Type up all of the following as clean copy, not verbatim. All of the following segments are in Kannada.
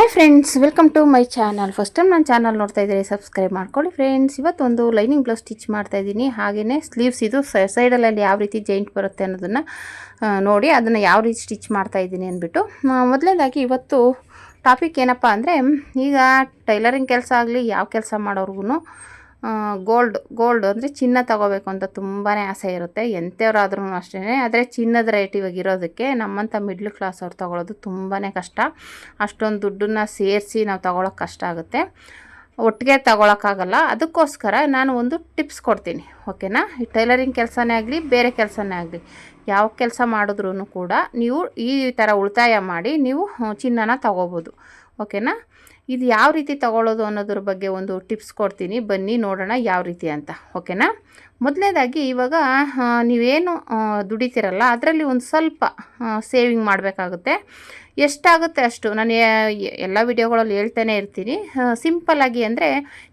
Hi friends, welcome to my channel. First time ನನ್ನ ಚಾನಲ್ ನೋಡ್ತಾ ಇದ್ದೀರಿ, ಸಬ್ಸ್ಕ್ರೈಬ್ ಮಾಡ್ಕೊಳ್ಳಿ ಫ್ರೆಂಡ್ಸ್. ಇವತ್ತೊಂದು ಲೈನಿಂಗ್ ಬ್ಲೌಸ್ ಸ್ಟಿಚ್ ಮಾಡ್ತಾ ಇದ್ದೀನಿ. ಹಾಗೆಯೇ ಸ್ಲೀವ್ಸ್ ಇದು ಸೈಡಲ್ಲಿ ಯಾವ ರೀತಿ ಜಾಯಿಂಟ್ ಬರುತ್ತೆ ಅನ್ನೋದನ್ನು ನೋಡಿ ಅದನ್ನು ಯಾವ ರೀತಿ ಸ್ಟಿಚ್ ಮಾಡ್ತಾ ಇದ್ದೀನಿ ಅಂದ್ಬಿಟ್ಟು. ಮೊದಲನೇದಾಗಿ ಇವತ್ತು ಟಾಪಿಕ್ ಏನಪ್ಪ ಅಂದರೆ, ಈಗ ಟೈಲರಿಂಗ್ ಕೆಲಸ ಆಗಲಿ ಯಾವ ಕೆಲಸ ಮಾಡೋರ್ಗು ಗೋಲ್ಡ್ ಅಂದರೆ ಚಿನ್ನ ತಗೋಬೇಕು ಅಂತ ತುಂಬಾ ಆಸೆ ಇರುತ್ತೆ, ಎಂಥವ್ರಾದ್ರೂ ಅಷ್ಟೇ. ಆದರೆ ಚಿನ್ನದ ರೇಟ್ ಇವಾಗ ಇರೋದಕ್ಕೆ ನಮ್ಮಂಥ ಮಿಡ್ಲ್ ಕ್ಲಾಸ್ ಅವ್ರು ತೊಗೊಳೋದು ತುಂಬಾ ಕಷ್ಟ. ಅಷ್ಟೊಂದು ದುಡ್ಡನ್ನು ಸೇರಿಸಿ ನಾವು ತೊಗೊಳಕ್ಕೆ ಕಷ್ಟ ಆಗುತ್ತೆ, ಒಟ್ಟಿಗೆ ತೊಗೊಳಕ್ಕಾಗಲ್ಲ. ಅದಕ್ಕೋಸ್ಕರ ನಾನು ಒಂದು ಟಿಪ್ಸ್ ಕೊಡ್ತೀನಿ, ಓಕೆನಾ? ಈ ಟೈಲರಿಂಗ್ ಕೆಲಸನೇ ಆಗಲಿ ಬೇರೆ ಕೆಲಸನೇ ಆಗಲಿ, ಯಾವ ಕೆಲಸ ಮಾಡಿದ್ರೂ ಕೂಡ ನೀವು ಈ ಥರ ಉಳಿತಾಯ ಮಾಡಿ ನೀವು ಚಿನ್ನನ ತೊಗೋಬೋದು, ಓಕೆನಾ? ಇದು ಯಾವ ರೀತಿ ತೊಗೊಳ್ಳೋದು ಅನ್ನೋದ್ರ ಬಗ್ಗೆ ಒಂದು ಟಿಪ್ಸ್ ಕೊಡ್ತೀನಿ, ಬನ್ನಿ ನೋಡೋಣ ಯಾವ ರೀತಿ ಅಂತ, ಓಕೆನಾ? ಮೊದಲನೇದಾಗಿ ಇವಾಗ ನೀವೇನು ದುಡಿತೀರಲ್ಲ ಅದರಲ್ಲಿ ಒಂದು ಸ್ವಲ್ಪ ಸೇವಿಂಗ್ ಮಾಡಬೇಕಾಗುತ್ತೆ. ಎಷ್ಟಾಗುತ್ತೆ ಅಷ್ಟು ನಾನು ಎಲ್ಲ ವಿಡಿಯೋಗಳಲ್ಲಿ ಹೇಳ್ತಾನೆ ಇರ್ತೀನಿ. ಸಿಂಪಲ್ಲಾಗಿ ಅಂದರೆ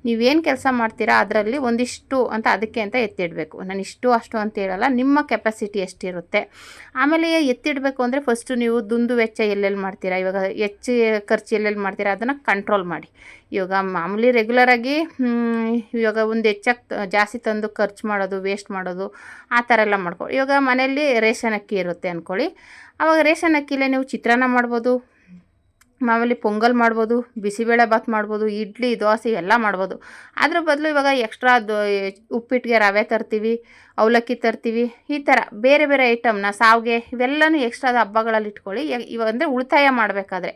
ನೀವೇನು ಕೆಲಸ ಮಾಡ್ತೀರಾ ಅದರಲ್ಲಿ ಒಂದಿಷ್ಟು ಅಂತ ಅದಕ್ಕೆ ಅಂತ ಎತ್ತಿಡಬೇಕು. ನಾನು ಇಷ್ಟು ಅಷ್ಟು ಅಂತ ಹೇಳಲ್ಲ, ನಿಮ್ಮ ಕೆಪಾಸಿಟಿ ಎಷ್ಟಿರುತ್ತೆ. ಆಮೇಲೆ ಎತ್ತಿಡಬೇಕು ಅಂದರೆ ಫಸ್ಟು ನೀವು ದುಂದು ವೆಚ್ಚ ಎಲ್ಲೆಲ್ಲಿ ಮಾಡ್ತೀರಾ, ಇವಾಗ ಹೆಚ್ಚು ಖರ್ಚು ಎಲ್ಲೆಲ್ಲಿ ಮಾಡ್ತೀರಾ ಅದನ್ನು ಕಂಟ್ರೋಲ್ ಮಾಡಿ. ಇವಾಗ ಮಾಮೂಲಿ ರೆಗ್ಯುಲರಾಗಿ ಇವಾಗ ಒಂದು ಹೆಚ್ಚಾಗಿ ಜಾಸ್ತಿ ತಂದು ಖರ್ಚು ಮಾಡೋದು, ವೇಸ್ಟ್ ಮಾಡೋದು, ಆ ಥರ ಎಲ್ಲ ಮಾಡ್ಕೊಳ್ಳಿ. ಇವಾಗ ಮನೆಯಲ್ಲಿ ರೇಷನ್ ಅಕ್ಕಿ ಇರುತ್ತೆ ಅಂದ್ಕೊಳ್ಳಿ, ಆವಾಗ ರೇಷನ್ ಅಕ್ಕಿಲೇ ನೀವು ಚಿತ್ರಾನ್ನ ಮಾಡ್ಬೋದು, ಮಾಮೂಲಿ ಪೊಂಗಲ್ ಮಾಡ್ಬೋದು, ಬಿಸಿಬೇಳೆ ಬಾತ್ ಮಾಡ್ಬೋದು, ಇಡ್ಲಿ ದೋಸೆ ಎಲ್ಲ ಮಾಡ್ಬೋದು. ಅದ್ರ ಬದಲು ಇವಾಗ ಎಕ್ಸ್ಟ್ರಾ ಉಪ್ಪಿಟ್ಟಿಗೆ ರವೆ ತರ್ತೀವಿ, ಅವಲಕ್ಕಿ ತರ್ತೀವಿ, ಈ ಥರ ಬೇರೆ ಬೇರೆ ಐಟಮ್ನ ಸಾವಿಗೆ ಇವೆಲ್ಲನೂ ಎಕ್ಸ್ಟ್ರಾದ ಹಬ್ಬಗಳಲ್ಲಿ ಇಟ್ಕೊಳ್ಳಿ. ಇವಾಗ ಅಂದರೆ ಉಳಿತಾಯ ಮಾಡಬೇಕಾದ್ರೆ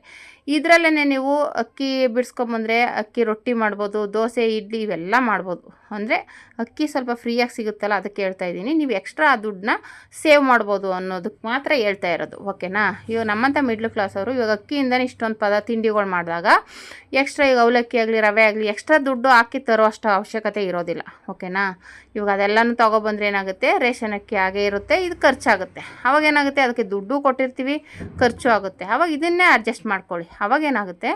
ಇದರಲ್ಲೇ ನೀವು ಅಕ್ಕಿ ಬಿಡಿಸ್ಕೊಂಬಂದರೆ ಅಕ್ಕಿ ರೊಟ್ಟಿ ಮಾಡ್ಬೋದು, ದೋಸೆ ಇಡ್ಲಿ ಇವೆಲ್ಲ ಮಾಡ್ಬೋದು. ಅಂದರೆ ಅಕ್ಕಿ ಸ್ವಲ್ಪ ಫ್ರೀಯಾಗಿ ಸಿಗುತ್ತಲ್ಲ ಅದಕ್ಕೆ ಹೇಳ್ತಾ ಇದ್ದೀನಿ. ನೀವು ಎಕ್ಸ್ಟ್ರಾ ಆ ದುಡ್ಡನ್ನ ಸೇವ್ ಮಾಡ್ಬೋದು ಅನ್ನೋದಕ್ಕೆ ಮಾತ್ರ ಹೇಳ್ತಾ ಇರೋದು, ಓಕೆನಾ? ಇವಾಗ ನಮ್ಮಂಥ ಮಿಡ್ಲ್ ಕ್ಲಾಸ್ ಅವರು ಇವಾಗ ಅಕ್ಕಿಯಿಂದನೇ ಇಷ್ಟೊಂದು ತಿಂಡಿಗಳು ಮಾಡಿದಾಗ ಎಕ್ಸ್ಟ್ರಾ ಈಗ ಅವಲಕ್ಕಿ ಆಗಲಿ ರವೆ ಆಗಲಿ ಎಕ್ಸ್ಟ್ರಾ ದುಡ್ಡು ಹಾಕಿ ತರೋ ಅಷ್ಟು ಅವಶ್ಯಕತೆ ಇರೋದಿಲ್ಲ, ಓಕೆನಾ? ಇವಾಗ ಅದೆಲ್ಲನೂ ತೊಗೊಬಂದ್ರೆ ಏನಾಗುತ್ತೆ, ರೇಷನ್ ಅಕ್ಕಿ ಹಾಗೇ ಇರುತ್ತೆ, ಇದು ಖರ್ಚಾಗುತ್ತೆ. ಅವಾಗ ಏನಾಗುತ್ತೆ, ಅದಕ್ಕೆ ದುಡ್ಡು ಕೊಟ್ಟಿರ್ತೀವಿ, ಖರ್ಚು ಆಗುತ್ತೆ. ಅವಾಗ ಇದನ್ನೇ ಅಡ್ಜಸ್ಟ್ ಮಾಡ್ಕೊಳ್ಳಿ. ಅವಾಗ ಏನಾಗುತ್ತೆ,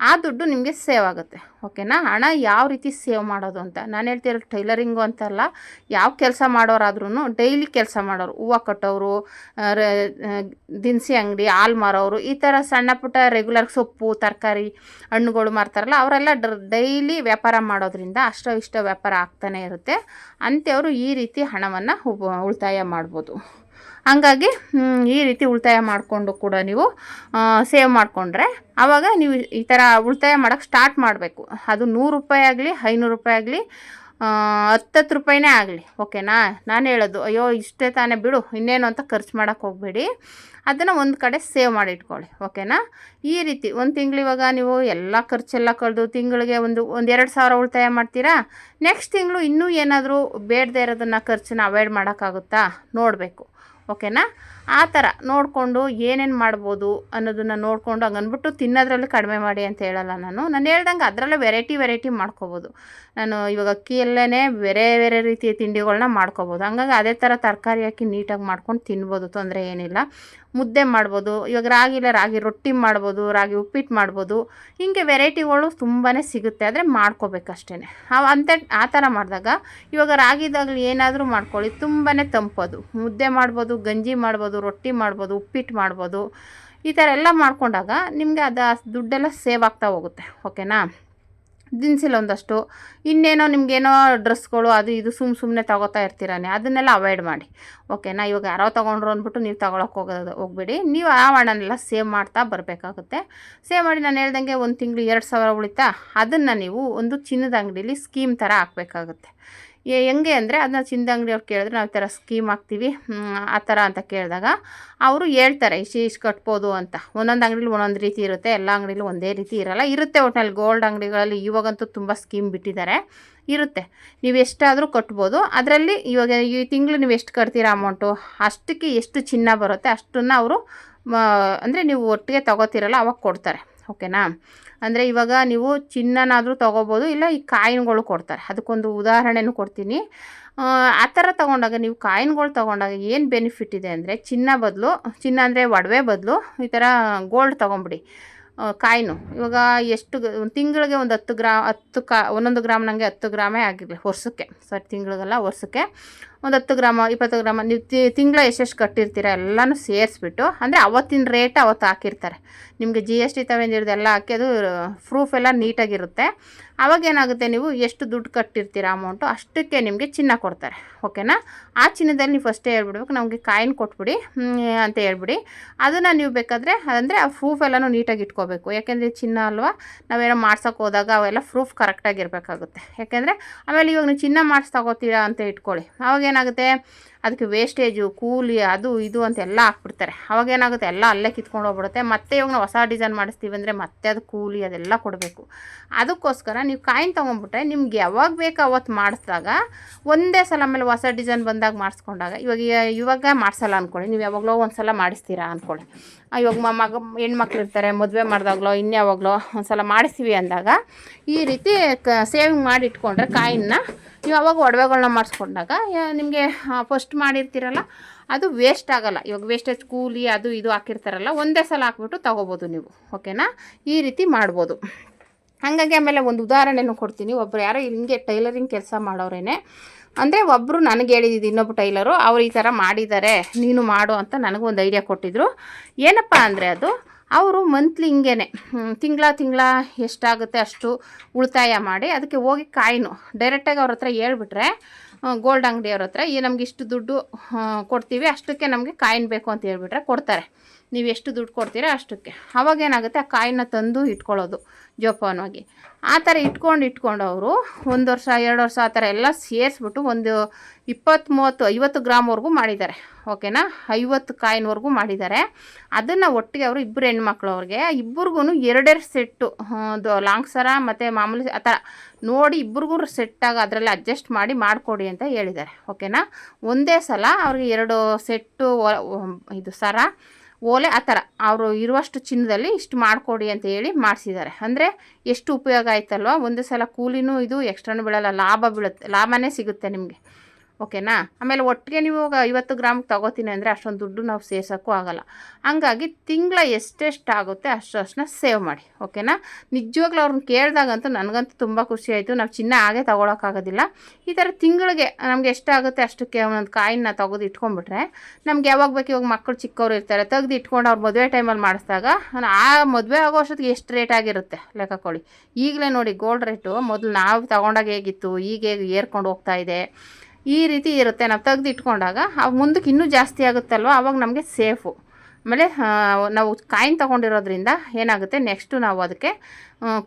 ಆ ದುಡ್ಡು ನಿಮಗೆ ಸೇವ್ ಆಗುತ್ತೆ, ಓಕೆನಾ? ಹಣ ಯಾವ ರೀತಿ ಸೇವ್ ಮಾಡೋದು ಅಂತ ನಾನು ಹೇಳ್ತಿರೋ, ಟೈಲರಿಂಗು ಅಂತಲ್ಲ, ಯಾವ ಕೆಲಸ ಮಾಡೋರಾದ್ರೂ, ಡೈಲಿ ಕೆಲಸ ಮಾಡೋರು, ಹೂವು ಕಟ್ಟೋರು, ದಿನಸಿ ಅಂಗಡಿ, ಹಾಲು ಮಾರೋರು, ಈ ಥರ ಸಣ್ಣ ಪುಟ್ಟ ರೆಗ್ಯುಲರ್ ಸೊಪ್ಪು ತರಕಾರಿ ಹಣ್ಣುಗಳು ಮಾರ್ತಾರಲ್ಲ ಅವರೆಲ್ಲ ಡೈಲಿ ವ್ಯಾಪಾರ ಮಾಡೋದ್ರಿಂದ ಅಷ್ಟೋ ಇಷ್ಟೋ ವ್ಯಾಪಾರ ಆಗ್ತಾನೆ ಇರುತ್ತೆ. ಅಂಥವರು ಈ ರೀತಿ ಹಣವನ್ನು ಉಳಿತಾಯ ಮಾಡ್ಬೋದು. ಹಂಗಾಗಿ ಈ ರೀತಿ ಉಳಿತಾಯ ಮಾಡಿಕೊಂಡು ಕೂಡ ನೀವು ಸೇವ್ ಮಾಡಿಕೊಂಡ್ರೆ ಆವಾಗ ನೀವು ಈ ಥರ ಉಳಿತಾಯ ಮಾಡೋಕ್ಕೆ ಸ್ಟಾರ್ಟ್ ಮಾಡಬೇಕು. ಅದು 100 ರೂಪಾಯಿ ಆಗಲಿ 500 ರೂಪಾಯಿ ಆಗಲಿ 10 ರೂಪಾಯಿನೇ ಆಗಲಿ, ಓಕೆನಾ? ನಾನು ಹೇಳೋದು, ಅಯ್ಯೋ ಇಷ್ಟೇ ತಾನೇ ಬಿಡು ಇನ್ನೇನು ಅಂತ ಖರ್ಚು ಮಾಡೋಕ್ಕೆ ಹೋಗಬೇಡಿ, ಅದನ್ನು ಒಂದು ಕಡೆ ಸೇವ್ ಮಾಡಿ ಇಟ್ಕೊಳ್ಳಿ, ಓಕೆನಾ? ಈ ರೀತಿ ಒಂದು ತಿಂಗಳು ಇವಾಗ ನೀವು ಎಲ್ಲ ಖರ್ಚೆಲ್ಲ ಕಳೆದು ತಿಂಗಳಿಗೆ ಒಂದು 2,000 ಉಳಿತಾಯ ಮಾಡ್ತೀರಾ, ನೆಕ್ಸ್ಟ್ ತಿಂಗಳು ಇನ್ನೂ ಏನಾದರೂ ಬೇಡದೇ ಇರೋದನ್ನು ಖರ್ಚನ್ನ ಅವಾಯ್ಡ್ ಮಾಡೋಕ್ಕಾಗುತ್ತಾ ನೋಡಬೇಕು, ಓಕೆನಾ? ಆ ಥರ ನೋಡಿಕೊಂಡು ಏನೇನು ಮಾಡ್ಬೋದು ಅನ್ನೋದನ್ನು ನೋಡಿಕೊಂಡು ಹಂಗೆ ಅಂದ್ಬಿಟ್ಟು ತಿನ್ನೋದ್ರಲ್ಲಿ ಕಡಿಮೆ ಮಾಡಿ ಅಂತ ಹೇಳಲ್ಲ ನಾನು ಹೇಳ್ದಂಗೆ ಅದರಲ್ಲೇ ವೆರೈಟಿ ಮಾಡ್ಕೊಬೋದು. ನಾನು ಇವಾಗ ಅಕ್ಕಿಯಲ್ಲೇ ಬೇರೆ ಬೇರೆ ರೀತಿಯ ತಿಂಡಿಗಳನ್ನ ಮಾಡ್ಕೊಬೋದು. ಹಂಗಾಗಿ ಅದೇ ಥರ ತರಕಾರಿ ಹಾಕಿ ನೀಟಾಗಿ ಮಾಡ್ಕೊಂಡು ತಿನ್ಬೋದು, ತೊಂದರೆ ಏನಿಲ್ಲ. ಮುದ್ದೆ ಮಾಡ್ಬೋದು, ಇವಾಗ ರಾಗಿ ರೊಟ್ಟಿ ಮಾಡ್ಬೋದು, ರಾಗಿ ಉಪ್ಪಿಟ್ಟು ಮಾಡ್ಬೋದು. ಹೀಗೆ ವೆರೈಟಿಗಳು ತುಂಬಾ ಸಿಗುತ್ತೆ, ಆದರೆ ಮಾಡ್ಕೋಬೇಕಷ್ಟೇ. ಆ ಥರ ಮಾಡಿದಾಗ ಇವಾಗ ರಾಗಿದಾಗಲಿ ಏನಾದರೂ ಮಾಡ್ಕೊಳ್ಳಿ, ತುಂಬಾ ತಂಪದು. ಮುದ್ದೆ ಮಾಡ್ಬೋದು, ಗಂಜಿ ಮಾಡ್ಬೋದು, ರೊಟ್ಟಿ ಮಾಡ್ಬೋದು, ಉಪ್ಪಿಟ್ಟು ಮಾಡ್ಬೋದು. ಈ ಥರ ಎಲ್ಲ ಮಾಡ್ಕೊಂಡಾಗ ನಿಮಗೆ ದುಡ್ಡೆಲ್ಲ ಸೇವ್ ಆಗ್ತಾ ಹೋಗುತ್ತೆ, ಓಕೆನಾ? ದಿನಸಿಲ್ಲ ಒಂದಷ್ಟು ಇನ್ನೇನೋ ನಿಮಗೇನೋ ಡ್ರೆಸ್ಗಳು ಅದು ಇದು ಸುಮ್ಮನೆ ತೊಗೋತಾ ಇರ್ತೀರಾನೆ, ಅದನ್ನೆಲ್ಲ ಅವಾಯ್ಡ್ ಮಾಡಿ, ಓಕೆನಾ? ಇವಾಗ ಯಾರೋ ತೊಗೊಂಡ್ರು ಅಂದ್ಬಿಟ್ಟು ನೀವು ತೊಗೊಳಕ್ಕೆ ಹೋಗಬೇಡಿ. ನೀವು ಆ ಹಣನೆಲ್ಲ ಸೇವ್ ಮಾಡ್ತಾ ಬರಬೇಕಾಗುತ್ತೆ. ಸೇವ್ ಮಾಡಿ ನಾನು ಹೇಳ್ದಂಗೆ ಒಂದು ತಿಂಗಳು 2,000 ಉಳಿತಾ, ಅದನ್ನು ನೀವು ಒಂದು ಚಿನ್ನದ ಅಂಗಡೀಲಿ ಸ್ಕೀಮ್ ಥರ ಹಾಕಬೇಕಾಗುತ್ತೆ. ಹೆಂಗೆ ಅಂದರೆ ಅದನ್ನ ಚಿನ್ನದ ಅಂಗಡಿಯವ್ರು ಕೇಳಿದ್ರೆ ನಾವು ಈ ಥರ ಸ್ಕೀಮ್ ಹಾಕ್ತೀವಿ ಆ ಥರ ಅಂತ ಕೇಳಿದಾಗ ಅವರು ಹೇಳ್ತಾರೆ ಇಷ್ಟು ಕಟ್ಬೋದು ಅಂತ. ಒಂದೊಂದು ಅಂಗಡಿಲಿ ಒಂದೊಂದು ರೀತಿ ಇರುತ್ತೆ, ಎಲ್ಲ ಅಂಗಡಿಲೂ ಒಂದೇ ರೀತಿ ಇರುತ್ತೆ. ಒಟ್ಟಿನಲ್ಲಿ ಗೋಲ್ಡ್ ಅಂಗಡಿಗಳಲ್ಲಿ ಇವಾಗಂತೂ ತುಂಬ ಸ್ಕೀಮ್ ಬಿಟ್ಟಿದ್ದಾರೆ, ಇರುತ್ತೆ. ನೀವು ಎಷ್ಟಾದರೂ ಕಟ್ಬೋದು. ಅದರಲ್ಲಿ ಇವಾಗ ಈ ತಿಂಗಳು ನೀವು ಎಷ್ಟು ಕಟ್ತೀರಾ ಅಮೌಂಟು, ಅಷ್ಟಕ್ಕೆ ಎಷ್ಟು ಚಿನ್ನ ಬರುತ್ತೆ ಅಷ್ಟನ್ನು ಅವರು ಅಂದರೆ ನೀವು ಒಟ್ಟಿಗೆ ತೊಗೋತೀರಲ್ಲ ಅವಾಗ ಕೊಡ್ತಾರೆ, ಓಕೆನಾ? ಅಂದರೆ ಇವಾಗ ನೀವು ಚಿನ್ನನಾದರೂ ತೊಗೋಬೋದು, ಇಲ್ಲ ಈ ಕಾಯಿನ್ಗಳು ಕೊಡ್ತಾರೆ. ಅದಕ್ಕೊಂದು ಉದಾಹರಣೆನೂ ಕೊಡ್ತೀನಿ. ಆ ಥರ ತೊಗೊಂಡಾಗ ನೀವು ಕಾಯಿನ್ಗಳು ತೊಗೊಂಡಾಗ ಏನು ಬೆನಿಫಿಟ್ ಇದೆ ಅಂದರೆ, ಚಿನ್ನ ಅಂದರೆ ಒಡವೆ ಬದಲು ಈ ಥರ ಗೋಲ್ಡ್ ತೊಗೊಂಬಿಡಿ, ಕಾಯಿನು. ಇವಾಗ ಎಷ್ಟು ಒಂದು ತಿಂಗಳಿಗೆ ಒಂದು 10 ಗ್ರಾಮ್ 1 ಗ್ರಾಮ್ ನನಗೆ 10 ಗ್ರಾಮೇ ಆಗಿರಲಿ ವರ್ಷಕ್ಕೆ, ತಿಂಗಳಿಗೆಲ್ಲ ವರ್ಷಕ್ಕೆ ಒಂದು 10 ಗ್ರಾಮ 20 ಗ್ರಾಮ ನೀವು ತಿಂಗಳ ಎಷ್ಟೆಷ್ಟು ಕಟ್ಟಿರ್ತೀರ ಎಲ್ಲನೂ ಸೇರಿಸ್ಬಿಟ್ಟು, ಅಂದರೆ ಅವತ್ತಿನ ರೇಟ್ ಅವತ್ತು ಹಾಕಿರ್ತಾರೆ. ನಿಮಗೆ GST ತಗೊಂಡಿರೋದೆಲ್ಲ ಹಾಕಿ ಅದು ಪ್ರೂಫ್ ಎಲ್ಲ ನೀಟಾಗಿರುತ್ತೆ. ಅವಾಗೇನಾಗುತ್ತೆ, ನೀವು ಎಷ್ಟು ದುಡ್ಡು ಕಟ್ಟಿರ್ತೀರ ಅಮೌಂಟು ಅಷ್ಟಕ್ಕೆ ನಿಮಗೆ ಚಿನ್ನ ಕೊಡ್ತಾರೆ. ಓಕೆನಾ? ಆ ಚಿನ್ನದಲ್ಲಿ ನೀವು ಫಸ್ಟೇ ಹೇಳ್ಬಿಡ್ಬೇಕು, ನಮಗೆ ಕಾಯಿನ್ ಕೊಟ್ಬಿಡಿ ಅಂತ ಹೇಳ್ಬಿಡಿ. ಅದನ್ನು ನೀವು ಬೇಕಾದರೆ ಅಂದರೆ ಆ ಪ್ರೂಫ್ ಎಲ್ಲನೂ ನೀಟಾಗಿ ಇಟ್ಕೋಬೇಕು. ಯಾಕೆಂದರೆ ಚಿನ್ನ ಅಲ್ವಾ, ನಾವೇನೋ ಮಾಡ್ಸೋಕೆ ಹೋದಾಗ ಅವೆಲ್ಲ ಪ್ರೂಫ್ ಕರೆಕ್ಟಾಗಿರಬೇಕಾಗುತ್ತೆ. ಯಾಕೆಂದರೆ ಆಮೇಲೆ ಇವಾಗ ನೀವು ಚಿನ್ನ ಮಾಡಿಸಿ ತಗೋತೀರಾ ಅಂತ ಇಟ್ಕೊಳ್ಳಿ, ಅವಾಗೇನಾಗುತ್ತೆ ಅದಕ್ಕೆ ವೇಸ್ಟೇಜು, ಕೂಲಿ, ಅದು ಇದು ಅಂತೆಲ್ಲ ಹಾಕ್ಬಿಡ್ತಾರೆ. ಅವಾಗೇನಾಗುತ್ತೆ ಎಲ್ಲ ಅಲ್ಲೇ ಕಿತ್ಕೊಂಡು ಹೋಗ್ಬಿಡುತ್ತೆ. ಮತ್ತೆ ಇವಾಗ ನಾವು ಹೊಸ ಡಿಸೈನ್ ಮಾಡಿಸ್ತೀವಿ ಅಂದರೆ ಮತ್ತೆ ಅದು ಕೂಲಿ ಅದೆಲ್ಲ ಕೊಡಬೇಕು. ಅದಕ್ಕೋಸ್ಕರ ನೀವು ಕಾಯಿನ್ ತೊಗೊಂಡ್ಬಿಟ್ರೆ ನಿಮ್ಗೆ ಯಾವಾಗ ಬೇಕು ಅವತ್ತು ಮಾಡಿಸಿದಾಗ ಒಂದೇ ಸಲ, ಆಮೇಲೆ ಹೊಸ ಡಿಸೈನ್ ಬಂದಾಗ ಮಾಡಿಸ್ಕೊಂಡಾಗ ಇವಾಗ ಮಾಡಿಸಲ್ಲ ಅಂದ್ಕೊಳ್ಳಿ, ನೀವು ಯಾವಾಗಲೋ ಒಂದು ಸಲ ಮಾಡಿಸ್ತೀರಾ ಅಂದ್ಕೊಳ್ಳಿ. ಇವಾಗ ಹೆಣ್ಮಕ್ಳು ಇರ್ತಾರೆ, ಮದುವೆ ಮಾಡಿದಾಗಲೋ ಇನ್ಯಾವಾಗಲೋ ಒಂದು ಸಲ ಮಾಡಿಸ್ತೀವಿ ಅಂದಾಗ ಈ ರೀತಿ ಸೇವಿಂಗ್ ಮಾಡಿ ಇಟ್ಕೊಂಡ್ರೆ ಕಾಯಿನ್ನ ನೀವು ಅವಾಗ ಒಡವೆಗಳನ್ನ ಮಾಡಿಸ್ಕೊಂಡಾಗ ನಿಮಗೆ ಫಸ್ಟ್ ಮಾಡಿರ್ತೀರಲ್ಲ ಅದು ವೇಸ್ಟ್ ಆಗೋಲ್ಲ. ಇವಾಗ ವೇಸ್ಟೇಜ್ ಕೂಲಿ ಅದು ಇದು ಹಾಕಿರ್ತಾರಲ್ಲ ಒಂದೇ ಸಲ ಹಾಕ್ಬಿಟ್ಟು ತೊಗೋಬೋದು ನೀವು. ಓಕೆನಾ? ಈ ರೀತಿ ಮಾಡ್ಬೋದು. ಹಾಗಾಗಿ ಆಮೇಲೆ ಒಂದು ಉದಾಹರಣೆನೂ ಕೊಡ್ತೀನಿ. ಒಬ್ಬರು ಯಾರೋ ಹಿಂಗೆ ಟೈಲರಿಂಗ್ ಕೆಲಸ ಮಾಡೋರೇನೆ, ಅಂದರೆ ಒಬ್ಬರು ನನಗೆ ಹೇಳಿದ್ದು, ಇನ್ನೊಬ್ಬ ಟೈಲರು ಅವ್ರು ಈ ಥರ ಮಾಡಿದ್ದಾರೆ ನೀನು ಮಾಡು ಅಂತ ನನಗೊಂದು ಐಡಿಯಾ ಕೊಟ್ಟಿದ್ರು. ಏನಪ್ಪ ಅಂದರೆ ಅದು ಅವರು ಮಂತ್ಲಿ ಹಿಂಗೇ ತಿಂಗಳ ಎಷ್ಟಾಗುತ್ತೆ ಅಷ್ಟು ಉಳಿತಾಯ ಮಾಡಿ ಅದಕ್ಕೆ ಹೋಗಿ ಕಾಯಿನು ಡೈರೆಕ್ಟಾಗಿ ಅವ್ರ ಹತ್ರ ಹೇಳ್ಬಿಟ್ರೆ, ಗೋಲ್ಡ್ ಅಂಗಡಿಯವ್ರ ಹತ್ರ ನಮ್ಗೆ ಇಷ್ಟು ದುಡ್ಡು ಕೊಡ್ತೀವಿ, ಅಷ್ಟಕ್ಕೆ ನಮಗೆ ಕಾಯಿನ್ ಬೇಕು ಅಂತ ಹೇಳ್ಬಿಟ್ರೆ ಕೊಡ್ತಾರೆ. ನೀವು ಎಷ್ಟು ದುಡ್ಡು ಕೊಡ್ತೀರಾ ಅಷ್ಟಕ್ಕೆ. ಅವಾಗೇನಾಗುತ್ತೆ, ಆ ಕಾಯಿನ್ನ ತಂದು ಇಟ್ಕೊಳ್ಳೋದು ಜೋಪಾನವಾಗಿ. ಆ ಥರ ಇಟ್ಕೊಂಡು ಅವರು 1 ವರ್ಷ 2 ವರ್ಷ ಆ ಥರ ಎಲ್ಲ ಸೇರಿಸ್ಬಿಟ್ಟು ಒಂದು 20, 30, 50 ಗ್ರಾಮ್ವರೆಗೂ ಮಾಡಿದ್ದಾರೆ. ಓಕೆನಾ? 50 ಕಾಯಿನ್ವರೆಗೂ ಮಾಡಿದ್ದಾರೆ. ಅದನ್ನು ಒಟ್ಟಿಗೆ ಅವರು ಇಬ್ಬರು ಹೆಣ್ಮಕ್ಳು, ಅವ್ರಿಗೆ ಇಬ್ಬರಿಗೂ 2 ಸೆಟ್ಟು ಲಾಂಗ್ ಸರ ಮತ್ತು ಮಾಮೂಲಿ ಆ ಥರ ನೋಡಿ ಇಬ್ಬರಿಗೂ ಸೆಟ್ಟಾಗಿ ಅದರಲ್ಲಿ ಅಡ್ಜಸ್ಟ್ ಮಾಡಿ ಮಾಡಿಕೊಡಿ ಅಂತ ಹೇಳಿದ್ದಾರೆ. ಓಕೆನಾ? ಒಂದೇ ಸಲ ಅವ್ರಿಗೆ 2 ಸೆಟ್ಟು ಇದು ಸರ ಓಲೆ ಆ ಥರ ಅವರು ಇರುವಷ್ಟು ಚಿನ್ನದಲ್ಲಿ ಇಷ್ಟು ಮಾಡಿಕೊಡಿ ಅಂತ ಹೇಳಿ ಮಾಡಿಸಿದ್ದಾರೆ. ಅಂದರೆ ಎಷ್ಟು ಉಪಯೋಗ ಆಯ್ತಲ್ವ, ಒಂದೇ ಸಲ ಕೂಲಿನೂ ಇದು ಎಕ್ಸ್ಟ್ರಾನೂ ಬೀಳಲ್ಲ, ಲಾಭನೇ ಸಿಗುತ್ತೆ ನಿಮಗೆ. ಓಕೆನಾ? ಆಮೇಲೆ ಒಟ್ಟಿಗೆ ನೀವು 50 ಗ್ರಾಮ್ಗೆ ತೊಗೋತೀನಿ ಅಂದರೆ ಅಷ್ಟೊಂದು ದುಡ್ಡು ನಾವು ಸೇರ್ಸೋಕ್ಕೂ ಆಗೋಲ್ಲ. ಹಂಗಾಗಿ ತಿಂಗಳ ಎಷ್ಟೆಷ್ಟು ಆಗುತ್ತೆ ಅಷ್ಟನ್ನ ಸೇವ್ ಮಾಡಿ. ಓಕೆನಾ? ನಿಜವಾಗ್ಲೂ ಅವ್ರನ್ನ ಕೇಳಿದಾಗಂತೂ ನನಗಂತೂ ತುಂಬ ಖುಷಿ ಆಯಿತು. ನಾವು ಚಿನ್ನ ಹಾಗೆ ತೊಗೊಳಕ್ಕಾಗೋದಿಲ್ಲ. ಈ ಥರ ತಿಂಗಳಿಗೆ ನಮಗೆ ಎಷ್ಟಾಗುತ್ತೆ ಅಷ್ಟಕ್ಕೆ ಒಂದೊಂದು ಕಾಯಿನ್ನ ತೆಗೆದು ಇಟ್ಕೊಂಡ್ಬಿಟ್ರೆ ನಮ್ಗೆ ಯಾವಾಗ ಬೇಕು, ಇವಾಗ ಮಕ್ಕಳು ಚಿಕ್ಕವರು ಇರ್ತಾರೆ, ತೆಗೆದು ಇಟ್ಕೊಂಡು ಅವ್ರು ಮದುವೆ ಟೈಮಲ್ಲಿ ಮಾಡಿಸಿದಾಗ ಆ ಮದುವೆ ಆಗೋ ಅಷ್ಟೊತ್ತಿಗೆ ಎಷ್ಟು ರೇಟ್ ಆಗಿರುತ್ತೆ ಲೆಕ್ಕಕೊಳ್ಳಿ. ಈಗಲೇ ನೋಡಿ ಗೋಲ್ಡ್ ರೇಟು ಮೊದಲು ನಾವು ತೊಗೊಂಡಾಗ ಹೇಗಿತ್ತು, ಈಗ ಹೇಗೆ ಏರ್ಕೊಂಡು ಹೋಗ್ತಾ ಇದೆ, ಈ ರೀತಿ ಇರುತ್ತೆ. ನಾವು ತೆಗೆದು ಇಟ್ಕೊಂಡಾಗ ಅವು ಮುಂದಕ್ಕೆ ಇನ್ನೂ ಜಾಸ್ತಿ ಆಗುತ್ತಲ್ವ, ಆವಾಗ ನಮಗೆ ಸೇಫು. ಆಮೇಲೆ ನಾವು ಕಾಯಿನ್ ತೊಗೊಂಡಿರೋದ್ರಿಂದ ಏನಾಗುತ್ತೆ, ನೆಕ್ಸ್ಟು ನಾವು ಅದಕ್ಕೆ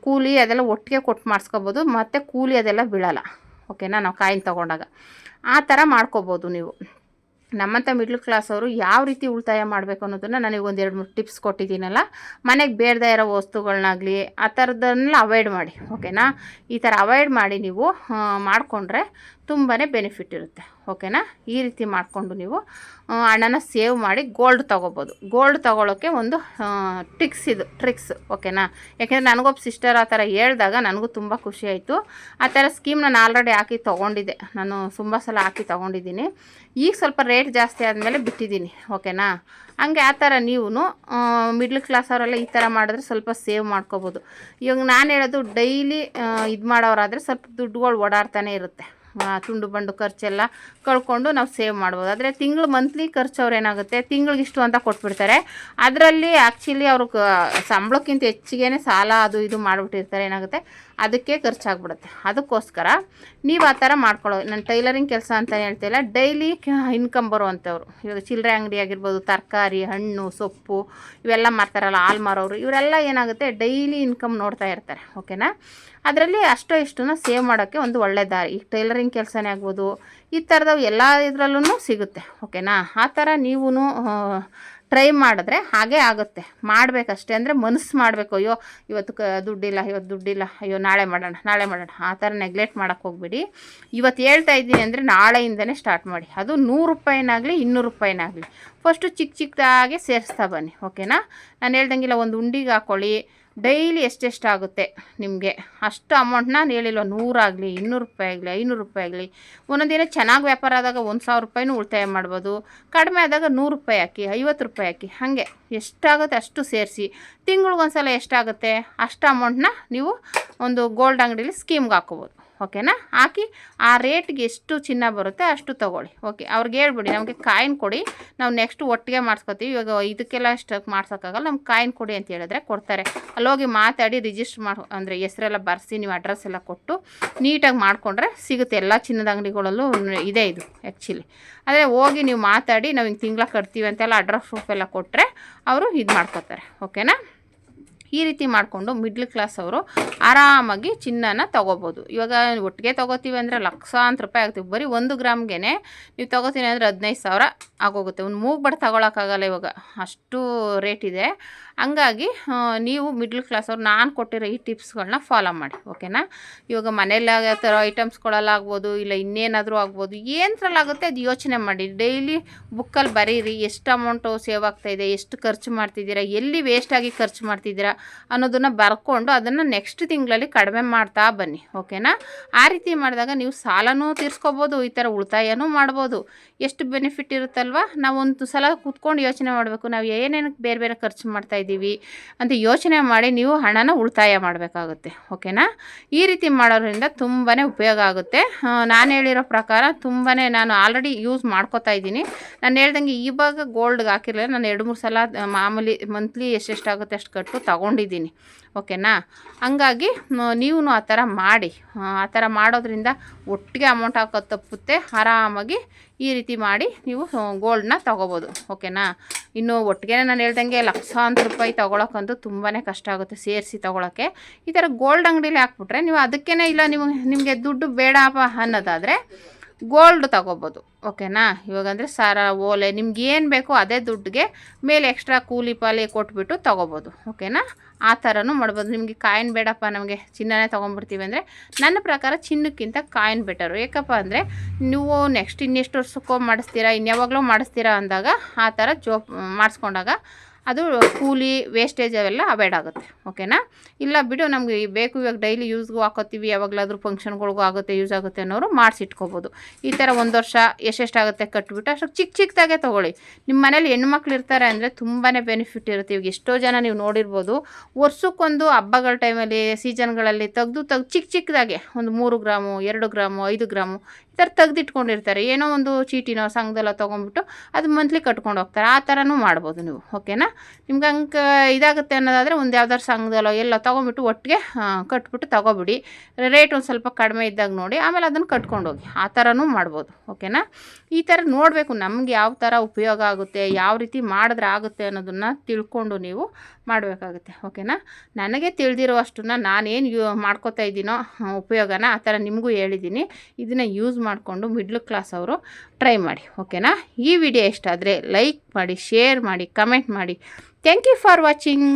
ಕೂಲಿ ಅದೆಲ್ಲ ಒಟ್ಟಿಗೆ ಕೊಟ್ಟು ಮಾಡಿಸ್ಕೋಬೋದು, ಮತ್ತು ಕೂಲಿ ಅದೆಲ್ಲ ಬೀಳಲ್ಲ. ಓಕೆನಾ? ನಾವು ಕಾಯಿನ್ ತೊಗೊಂಡಾಗ ಆ ಥರ ಮಾಡ್ಕೋಬೋದು ನೀವು. ನಮ್ಮಂಥ ಮಿಡ್ಲ್ ಕ್ಲಾಸ್ ಅವರು ಯಾವ ರೀತಿ ಉಳಿತಾಯ ಮಾಡಬೇಕು ಅನ್ನೋದನ್ನು ನನಗೆ ಒಂದು 2-3 ಟಿಪ್ಸ್ ಕೊಟ್ಟಿದ್ದೀನಲ್ಲ, ಮನೆಗೆ ಬೇಡದೇ ಇರೋ ವಸ್ತುಗಳನ್ನಾಗಲಿ ಆ ಥರದನ್ನೆಲ್ಲ ಅವಾಯ್ಡ್ ಮಾಡಿ. ಓಕೆನಾ? ಈ ಥರ ಅವಾಯ್ಡ್ ಮಾಡಿ ನೀವು ಮಾಡಿಕೊಂಡ್ರೆ ತುಂಬಾ ಬೆನಿಫಿಟ್ ಇರುತ್ತೆ. ಓಕೆನಾ? ಈ ರೀತಿ ಮಾಡಿಕೊಂಡು ನೀವು ಹಣನ ಸೇವ್ ಮಾಡಿ ಗೋಲ್ಡ್ ತೊಗೋಬೋದು. ಗೋಲ್ಡ್ ತೊಗೊಳೋಕ್ಕೆ ಒಂದು ಟ್ರಿಕ್ಸ್. ಓಕೆನಾ? ಯಾಕೆಂದರೆ ನನಗೊಬ್ಬ ಸಿಸ್ಟರ್ ಆ ಥರ ಹೇಳಿದಾಗ ನನಗೂ ತುಂಬ ಖುಷಿ ಆಯಿತು. ಆ ಥರ ಸ್ಕೀಮ್ ನಾನು ಆಲ್ರೆಡಿ ಹಾಕಿ ತೊಗೊಂಡಿದ್ದೆ, ನಾನು ತುಂಬ ಸಲ ಹಾಕಿ ತೊಗೊಂಡಿದ್ದೀನಿ. ಈಗ ಸ್ವಲ್ಪ ರೇಟ್ ಜಾಸ್ತಿ ಆದಮೇಲೆ ಬಿಟ್ಟಿದ್ದೀನಿ. ಓಕೆನಾ? ಹಂಗೆ ಆ ಥರ ನೀವು ಮಿಡ್ಲ್ ಕ್ಲಾಸ್ ಅವರೆಲ್ಲ ಈ ಥರ ಮಾಡಿದ್ರೆ ಸ್ವಲ್ಪ ಸೇವ್ ಮಾಡ್ಕೋಬೋದು. ಇವಾಗ ನಾನು ಹೇಳೋದು ಡೈಲಿ ಇದು ಮಾಡೋರಾದರೆ ಸ್ವಲ್ಪ ದುಡ್ಡುಗಳು ಓಡಾಡ್ತಾನೆ ಇರುತ್ತೆ. ತುಂಡು ಬಂಡು ಖರ್ಚೆಲ್ಲ ಕಳ್ಕೊಂಡು ನಾವು ಸೇವ್ ಮಾಡ್ಬೋದು. ಆದರೆ ಮಂತ್ಲಿ ಖರ್ಚು ಅವ್ರು ಏನಾಗುತ್ತೆ, ತಿಂಗಳಿಗಿಷ್ಟು ಅಂತ ಕೊಟ್ಬಿಡ್ತಾರೆ. ಅದರಲ್ಲಿ ಆ್ಯಕ್ಚುಲಿ ಅವರು ಸಂಬಳಕ್ಕಿಂತ ಹೆಚ್ಚಿಗೆ ಸಾಲ ಅದು ಇದು ಮಾಡಿಬಿಟ್ಟಿರ್ತಾರೆ. ಏನಾಗುತ್ತೆ, ಅದಕ್ಕೆ ಖರ್ಚಾಗ್ಬಿಡುತ್ತೆ. ಅದಕ್ಕೋಸ್ಕರ ನೀವು ಆ ಥರ ಮಾಡ್ಕೊಳ್ಳೋದು. ನಾನು ಟೈಲರಿಂಗ್ ಕೆಲಸ ಅಂತ ಹೇಳ್ತಿಲ್ಲ, ಡೈಲಿ ಇನ್ಕಮ್ ಬರುವಂಥವ್ರು, ಇವಾಗ ಚಿಲ್ಲರೆ ಅಂಗಡಿ ಆಗಿರ್ಬೋದು, ತರಕಾರಿ, ಹಣ್ಣು, ಸೊಪ್ಪು ಇವೆಲ್ಲ ಮಾರ್ತಾರಲ್ಲ, ಹಾಲು ಮಾರೋರು, ಇವರೆಲ್ಲ ಏನಾಗುತ್ತೆ ಡೈಲಿ ಇನ್ಕಮ್ ನೋಡ್ತಾ ಇರ್ತಾರೆ. ಓಕೆನಾ? ಅದರಲ್ಲಿ ಅಷ್ಟೋ ಇಷ್ಟನ್ನ ಸೇವ್ ಮಾಡೋಕ್ಕೆ ಒಂದು ಒಳ್ಳೆ ದಾರಿ. ಈಗ ಟೈಲರಿಂಗ್ ಕೆಲಸನೇ ಆಗ್ಬೋದು, ಈ ಥರದವು ಎಲ್ಲ ಇದರಲ್ಲೂ ಸಿಗುತ್ತೆ. ಓಕೆನಾ? ಆ ಥರ ನೀವು ಟ್ರೈ ಮಾಡಿದ್ರೆ ಹಾಗೇ ಆಗುತ್ತೆ. ಮಾಡಬೇಕಷ್ಟೇ, ಅಂದರೆ ಮನಸ್ಸು ಮಾಡಬೇಕು. ಅಯ್ಯೋ ಇವತ್ತು ದುಡ್ಡಿಲ್ಲ, ಅಯ್ಯೋ ನಾಳೆ ಮಾಡೋಣ ಆ ಥರ ನೆಗ್ಲೆಕ್ಟ್ ಮಾಡೋಕ್ಕೆ ಹೋಗ್ಬಿಡಿ. ಇವತ್ತು ಹೇಳ್ತಾ ಇದ್ದೀನಿ ಅಂದರೆ ನಾಳೆಯಿಂದನೇ ಸ್ಟಾರ್ಟ್ ಮಾಡಿ. ಅದು 100 ರೂಪಾಯಿನಾಗಲಿ 200 ರೂಪಾಯಿನಾಗಲಿ ಫಸ್ಟು ಚಿಕ್ಕದಾಗೆ ಸೇರಿಸ್ತಾ ಬನ್ನಿ. ಓಕೆನಾ? ನಾನು ಹೇಳ್ದಂಗಿಲ್ಲ, ಒಂದು ಉಂಡಿಗೆ ಹಾಕ್ಕೊಳ್ಳಿ. ಡೈಲಿ ಎಷ್ಟೆಷ್ಟಾಗುತ್ತೆ ನಿಮಗೆ ಅಷ್ಟು ಅಮೌಂಟ್ನ ಹೇಳಿಲ್ವ, 100 ಆಗಲಿ 200 ರೂಪಾಯಿ ಆಗಲಿ 500 ರೂಪಾಯಿ ಆಗಲಿ. ಒಂದೊಂದಿನ ಚೆನ್ನಾಗಿ ವ್ಯಾಪಾರ ಆದಾಗ 1000 ರೂಪಾಯಿನೂ ಉಳಿತಾಯ ಮಾಡ್ಬೋದು. ಕಡಿಮೆ ಆದಾಗ 100 ರೂಪಾಯಿ ಹಾಕಿ, 50 ರೂಪಾಯಿ ಹಾಕಿ, ಹಾಗೆ ಎಷ್ಟಾಗುತ್ತೆ ಅಷ್ಟು ಸೇರಿಸಿ ತಿಂಗಳಿಗೊಂದ್ಸಲ ಎಷ್ಟಾಗುತ್ತೆ ಅಷ್ಟು ಅಮೌಂಟ್ನ ನೀವು ಒಂದು ಗೋಲ್ಡ್ ಅಂಗಡೀಲಿ ಸ್ಕೀಮ್ಗೆ ಹಾಕೋಬೋದು. ಓಕೆನಾ. ಹಾಕಿ ಆ ರೇಟ್ಗೆ ಎಷ್ಟು ಚಿನ್ನ ಬರುತ್ತೆ ಅಷ್ಟು ತೊಗೊಳ್ಳಿ. ಓಕೆ, ಅವ್ರಿಗೆ ಹೇಳ್ಬಿಡಿ ನಮಗೆ ಕಾಯಿನ್ ಕೊಡಿ, ನಾವು ನೆಕ್ಸ್ಟ್ ಒಟ್ಟಿಗೆ ಮಾಡಿಸ್ಕೊತೀವಿ, ಇವಾಗ ಇದಕ್ಕೆಲ್ಲ ಅಷ್ಟು ಮಾಡ್ಸೋಕ್ಕಾಗಲ್ಲ, ನಮ್ಗೆ ಕಾಯಿನ್ ಕೊಡಿ ಅಂತ ಹೇಳಿದ್ರೆ ಕೊಡ್ತಾರೆ. ಅಲ್ಲೋಗಿ ಮಾತಾಡಿ ರಿಜಿಸ್ಟರ್ ಅಂದರೆ ಹೆಸರೆಲ್ಲ ಬರೆಸಿ ನೀವು ಅಡ್ರೆಸ್ ಎಲ್ಲ ಕೊಟ್ಟು ನೀಟಾಗಿ ಮಾಡಿಕೊಂಡ್ರೆ ಸಿಗುತ್ತೆ. ಎಲ್ಲ ಚಿನ್ನದ ಅಂಗಡಿಗಳಲ್ಲೂ ಇದೆ ಇದು ಆ್ಯಕ್ಚುಲಿ. ಆದರೆ ಹೋಗಿ ನೀವು ಮಾತಾಡಿ ನಾವು ಹಿಂಗೆ ತಿಂಗಳ ಕಟ್ತೀವಿ ಅಂತೆಲ್ಲ ಅಡ್ರೆಸ್ ಪ್ರೂಫ್ ಎಲ್ಲ ಕೊಟ್ಟರೆ ಅವರು ಇದು ಮಾಡ್ಕೋತಾರೆ. ಓಕೆನಾ. ಈ ರೀತಿ ಮಾಡಿಕೊಂಡು ಮಿಡ್ಲ್ ಕ್ಲಾಸ್ ಅವರು ಆರಾಮಾಗಿ ಚಿನ್ನನ ತೊಗೋಬೋದು. ಇವಾಗ ಒಟ್ಟಿಗೆ ತೊಗೋತೀವಿ ಅಂದರೆ ಲಕ್ಷಾಂತರ ರೂಪಾಯಿ ಆಗ್ತೀವಿ. ಬರೀ 1 ಗ್ರಾಮ್ಗೆ ನೀವು ತೊಗೋತೀನಿ ಅಂದರೆ 15,000 ಆಗೋಗುತ್ತೆ. ಒಂದು ಮೂಗ್ಬಟ್ಟು ತೊಗೊಳಕ್ಕಾಗಲ್ಲ ಇವಾಗ, ಅಷ್ಟು ರೇಟ್ ಇದೆ. ಹಂಗಾಗಿ ನೀವು ಮಿಡ್ಲ್ ಕ್ಲಾಸ್ ಅವ್ರು ನಾನು ಕೊಟ್ಟಿರೋ ಈ ಟಿಪ್ಸ್ಗಳನ್ನ ಫಾಲೋ ಮಾಡಿ. ಓಕೆನಾ. ಇವಾಗ ಮನೇಲಿ ಥರ ಐಟಮ್ಸ್ಗಳಲ್ಲಾಗ್ಬೋದು, ಇಲ್ಲ ಇನ್ನೇನಾದರೂ ಆಗ್ಬೋದು, ಏನರಲ್ಲಾಗುತ್ತೆ ಅದು ಯೋಚನೆ ಮಾಡಿ. ಡೈಲಿ ಬುಕ್ಕಲ್ಲಿ ಬರೀರಿ, ಎಷ್ಟು ಅಮೌಂಟು ಸೇವ್ ಆಗ್ತಾಯಿದೆ, ಎಷ್ಟು ಖರ್ಚು ಮಾಡ್ತಿದ್ದೀರಾ, ಎಲ್ಲಿ ವೇಸ್ಟಾಗಿ ಖರ್ಚು ಮಾಡ್ತಿದ್ದೀರಾ ಅನ್ನೋದನ್ನು ಬರ್ಕೊಂಡು ಅದನ್ನು ನೆಕ್ಸ್ಟ್ ತಿಂಗಳಲ್ಲಿ ಕಡಿಮೆ ಮಾಡ್ತಾ ಬನ್ನಿ. ಓಕೆನಾ. ಆ ರೀತಿ ಮಾಡಿದಾಗ ನೀವು ಸಾಲನೂ ತೀರಿಸ್ಕೋಬೋದು, ಈ ಥರ ಉಳಿತಾಯನೂ ಮಾಡ್ಬೋದು. ಎಷ್ಟು ಬೆನಿಫಿಟ್ ಇರುತ್ತಲ್ವ. ನಾವು ಒಂದು ಸಲ ಕೂತ್ಕೊಂಡು ಯೋಚನೆ ಮಾಡಬೇಕು, ನಾವು ಏನೇನಕ್ಕೆ ಬೇರೆ ಬೇರೆ ಖರ್ಚು ಮಾಡ್ತಾಯಿದ್ದೀವಿ ಅಂತ ಯೋಚನೆ ಮಾಡಿ ನೀವು ಹಣನ ಉಳಿತಾಯ ಮಾಡಬೇಕಾಗುತ್ತೆ. ಓಕೆನಾ. ಈ ರೀತಿ ಮಾಡೋದ್ರಿಂದ ತುಂಬಾ ಉಪಯೋಗ ಆಗುತ್ತೆ. ನಾನು ಹೇಳಿರೋ ಪ್ರಕಾರ ತುಂಬಾ ನಾನು ಆಲ್ರೆಡಿ ಯೂಸ್ ಮಾಡ್ಕೋತಾ ಇದ್ದೀನಿ. ನಾನು ಹೇಳ್ದಂಗೆ ಇವಾಗ ಗೋಲ್ಡ್ಗೆ ಹಾಕಿರಲಿಲ್ಲ, ನಾನು 2-3 ಸಲ ಮಾಮೂಲಿ ಮಂತ್ಲಿ ಎಷ್ಟೆಷ್ಟಾಗುತ್ತೆ ಅಷ್ಟು ಕಟ್ಟು ತೊಗೊಂಡಿದ್ದೀನಿ. ಓಕೆನಾ. ಹಂಗಾಗಿ ನೀವು ಆ ಥರ ಮಾಡಿ. ಆ ಥರ ಮಾಡೋದ್ರಿಂದ ಒಟ್ಟಿಗೆ ಅಮೌಂಟ್ ಹಾಕೋದು ತಪ್ಪುತ್ತೆ. ಆರಾಮಾಗಿ ಈ ರೀತಿ ಮಾಡಿ ನೀವು ಗೋಲ್ಡನ್ನ ತೊಗೋಬೋದು. ಓಕೆನಾ. ಇನ್ನು ಒಟ್ಟಿಗೆ ನಾನು ಹೇಳ್ದಂಗೆ ಲಕ್ಷಾಂತರ ರೂಪಾಯಿ ತೊಗೊಳಕ್ಕಂತೂ ತುಂಬಾ ಕಷ್ಟ ಆಗುತ್ತೆ ಸೇರಿಸಿ ತೊಗೊಳಕ್ಕೆ. ಈ ಥರ ಗೋಲ್ಡ್ ಅಂಗಡಿಲಿ ಹಾಕ್ಬಿಟ್ರೆ ನೀವು ಅದಕ್ಕೇ ಇಲ್ಲ ನಿಮಗೆ ದುಡ್ಡು ಬೇಡಪ್ಪ ಅನ್ನೋದಾದರೆ ಗೋಲ್ಡ್ ತೊಗೋಬೋದು. ಓಕೆನಾ. ಇವಾಗಂದರೆ ಸರ ಓಲೆ ನಿಮ್ಗೆ ಏನು ಬೇಕೋ ಅದೇ ದುಡ್ಡಿಗೆ ಮೇಲೆ ಎಕ್ಸ್ಟ್ರಾ ಕೂಲಿ ಪಾಲಿ ಕೊಟ್ಬಿಟ್ಟು ತೊಗೋಬೋದು. ಓಕೆನಾ. ಆ ಥರನೂ ಮಾಡ್ಬೋದು. ನಿಮಗೆ ಕಾಯಿನ್ ಬೇಡಪ್ಪ, ನಮಗೆ ಚಿನ್ನನೇ ತೊಗೊಂಡ್ಬಿಡ್ತೀವಿ ಅಂದರೆ ನನ್ನ ಪ್ರಕಾರ ಚಿನ್ನಕ್ಕಿಂತ ಕಾಯಿನ್ ಬೆಟರು. ಯಾಕಪ್ಪ ಅಂದರೆ ನೀವು ನೆಕ್ಸ್ಟ್ ಇನ್ನೆಷ್ಟು ವರ್ಷಕ್ಕೋ ಮಾಡಿಸ್ತೀರಾ, ಇನ್ಯಾವಾಗಲೂ ಮಾಡಿಸ್ತೀರಾ ಅಂದಾಗ ಆ ಥರ ಮಾಡಿಸ್ಕೊಂಡಾಗ ಅದು ಕೂಲಿ ವೇಸ್ಟೇಜ್ ಅವೆಲ್ಲ ಅವಾಯ್ಡ್ ಆಗುತ್ತೆ. ಓಕೆನಾ. ಇಲ್ಲ ಬಿಡು ನಮಗೆ ಬೇಕು ಇವಾಗ ಡೈಲಿ ಯೂಸ್ಗೂ ಹಾಕೋತೀವಿ, ಯಾವಾಗಲಾದರೂ ಫಂಕ್ಷನ್ಗಳಿಗೂ ಆಗುತ್ತೆ ಯೂಸ್ ಆಗುತ್ತೆ ಅನ್ನೋರು ಮಾಡಿಸಿಟ್ಕೋಬೋದು. ಈ ಥರ 1 ವರ್ಷ ಎಷ್ಟೆಷ್ಟಾಗುತ್ತೆ ಕಟ್ಬಿಟ್ಟು ಅಷ್ಟು ಚಿಕ್ಕದಾಗೆ ತೊಗೊಳ್ಳಿ. ನಿಮ್ಮ ಮನೇಲಿ ಹೆಣ್ಮಕ್ಳು ಇರ್ತಾರೆ ಅಂದರೆ ತುಂಬಾ ಬೆನಿಫಿಟ್ ಇರುತ್ತೆ. ಇವಾಗ ಎಷ್ಟೋ ಜನ ನೀವು ನೋಡಿರ್ಬೋದು, ವರ್ಷಕ್ಕೊಂದು ಹಬ್ಬಗಳ ಟೈಮಲ್ಲಿ ಸೀಸನ್ಗಳಲ್ಲಿ ತೆಗ್ದು ಚಿಕ್ಕದಾಗೆ ಒಂದು 3 ಗ್ರಾಮು 2 ಗ್ರಾಮು 5 ಗ್ರಾಮು ಈ ಥರ ತೆಗೆದಿಟ್ಕೊಂಡಿರ್ತಾರೆ. ಏನೋ ಒಂದು ಚೀಟಿನೋ ಸಂಘದಲ್ಲ ತೊಗೊಂಡ್ಬಿಟ್ಟು ಅದು ಮಂತ್ಲಿ ಕಟ್ಕೊಂಡು ಹೋಗ್ತಾರೆ. ಆ ಥರನೂ ಮಾಡ್ಬೋದು ನೀವು. ಓಕೆನಾ. ನಿಮ್ಗೆ ಹಂಗೆ ಇದಾಗುತ್ತೆ ಅನ್ನೋದಾದರೆ ಒಂದು ಯಾವ್ದಾದ್ರು ಸಂಘದಲ್ಲೋ ಎಲ್ಲ ತೊಗೊಂಬಿಟ್ಟು ಒಟ್ಟಿಗೆ ಕಟ್ಬಿಟ್ಟು ತೊಗೊಬಿಡಿ. ರೇಟ್ ಒಂದು ಸ್ವಲ್ಪ ಕಡಿಮೆ ಇದ್ದಾಗ ನೋಡಿ, ಆಮೇಲೆ ಅದನ್ನು ಕಟ್ಕೊಂಡೋಗಿ. ಆ ಥರನೂ ಮಾಡ್ಬೋದು. ಓಕೆನಾ. ಈ ಥರ ನೋಡಬೇಕು ನಮ್ಗೆ ಯಾವ ಥರ ಉಪಯೋಗ ಆಗುತ್ತೆ, ಯಾವ ರೀತಿ ಮಾಡಿದ್ರೆ ಆಗುತ್ತೆ ಅನ್ನೋದನ್ನು ತಿಳ್ಕೊಂಡು ನೀವು ಮಾಡಬೇಕಾಗುತ್ತೆ. ಓಕೆನಾ. ನನಗೆ ತಿಳಿದಿರೋ ಅಷ್ಟನ್ನು ನಾನೇನು ಮಾಡ್ಕೋತಾ ಇದ್ದೀನೋ ಉಪಯೋಗನ ಆ ಥರ ನಿಮಗೂ ಹೇಳಿದ್ದೀನಿ. ಇದನ್ನು ಯೂಸ್ ಮಾಡಿಕೊಂಡು ಮಿಡ್ಲ್ ಕ್ಲಾಸ್ ಅವರು ಟ್ರೈ ಮಾಡಿ. ಓಕೆನಾ. ಈ ವಿಡಿಯೋ ಇಷ್ಟ ಆದರೆ ಲೈಕ್ ಮಾಡಿ, ಶೇರ್ ಮಾಡಿ, ಕಮೆಂಟ್ ಮಾಡಿ. Thank you for watching.